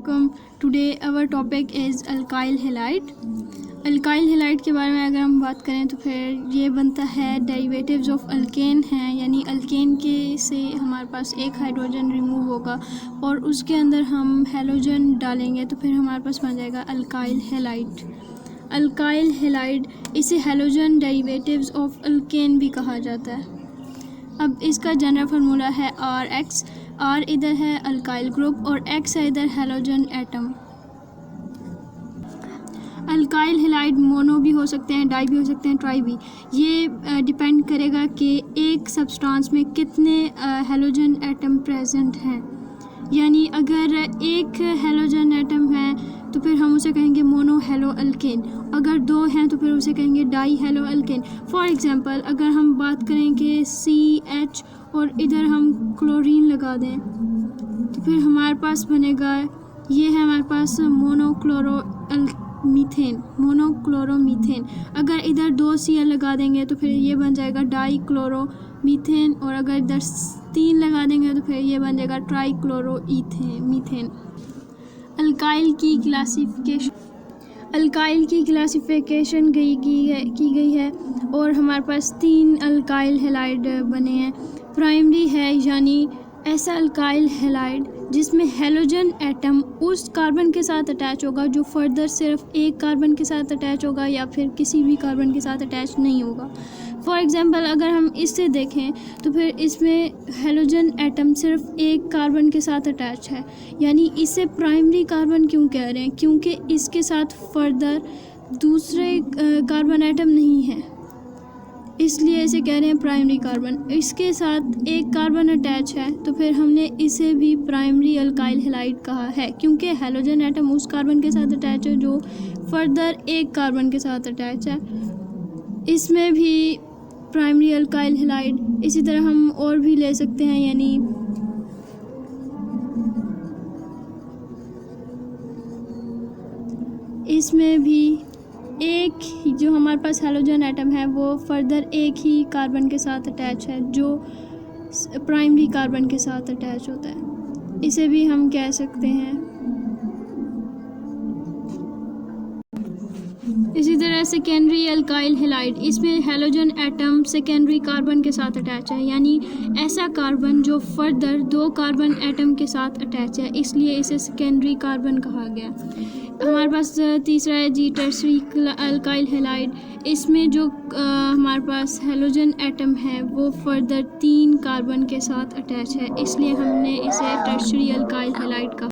वालेकुम। Today our topic is alkyl halide. Alkyl halide के बारे में अगर हम बात करें तो फिर ये बनता है डेरिवेटिव्स ऑफ अल्केन हैं, यानी अल्केन के से हमारे पास एक हाइड्रोजन रिमूव होगा और उसके अंदर हम हैलोजन डालेंगे तो फिर हमारे पास बन जाएगा अल्काइल हैलाइड। अल्काइल हैलाइड इसे हैलोजन डेरिवेटिव्स ऑफ अल्केन भी कहा जाता है। अब इसका जनरल फार्मूला है RX। R इधर है अल्काइल ग्रुप और X है इधर halogen atom. Alkyl halide mono भी हो सकते हैं, डाई भी हो सकते हैं, ट्राई भी। ये डिपेंड करेगा कि एक सब्सटेंस में कितने हैलोजन एटम प्रेजेंट हैं। यानी अगर एक हैलोजन एटम है तो फिर हम उसे कहेंगे मोनो हेलो अल्केन, अगर दो हैं तो फिर उसे कहेंगे die hello alkane. For example अगर हम बात करें कि CH और इधर हम क्लोरीन लगा दें तो फिर हमारे पास बनेगा, ये है हमारे पास मोनोक्लोरोमीथेन। अगर इधर 2 Cl लगा देंगे तो फिर ये बन जाएगा डाई क्लोरोमीथेन, और अगर इधर 3 लगा देंगे तो फिर ये बन जाएगा ट्राई क्लोरोमीथेन। अल्काइल की क्लासिफिकेशन की गई है और हमारे पास 3 अल्काइल हैलाइड बने हैं। प्राइमरी है यानी ऐसा अल्काइल हैलाइड जिसमें हैलोजन एटम उस कार्बन के साथ अटैच होगा जो फर्दर सिर्फ एक कार्बन के साथ अटैच होगा या फिर किसी भी कार्बन के साथ अटैच नहीं होगा। फॉर एग्जांपल अगर हम इससे देखें तो फिर इसमें हैलोजन एटम सिर्फ एक कार्बन के साथ अटैच है, यानी इसे प्राइमरी कार्बन क्यों कह रहे हैं, क्योंकि इसके साथ फर्दर दूसरे कार्बन एटम नहीं है, इसलिए इसे कह रहे हैं प्राइमरी कार्बन। इसके साथ एक कार्बन अटैच है तो फिर हमने इसे भी प्राइमरी अल्काइल हैलाइड कहा है, क्योंकि हैलोजन एटम उस कार्बन के साथ अटैच है जो फर्दर एक कार्बन के साथ अटैच है, इसमें भी प्राइमरी अल्काइल हैलाइड। इसी तरह हम और भी ले सकते हैं, यानी इसमें भी एक जो हमारे पास हैलोजन एटम है वो फर्दर एक ही कार्बन के साथ अटैच है जो प्राइमरी कार्बन के साथ अटैच होता है, इसे भी हम कह सकते हैं। इसी तरह सेकेंडरी अल्काइल हैलाइड, इसमें हैलोजन एटम सेकेंडरी कार्बन के साथ अटैच है, यानी ऐसा कार्बन जो फर्दर 2 कार्बन एटम के साथ अटैच है, इसलिए इसे सेकेंडरी कार्बन कहा गया। हमारे पास तीसरा है टर्शरी अल्काइल हैलाइड। इसमें जो हमारे पास हैलोजन एटम है वो फर्दर 3 कार्बन के साथ अटैच है, इसलिए हमने इसे टर्शरी अल्काइल हैलाइड कहा।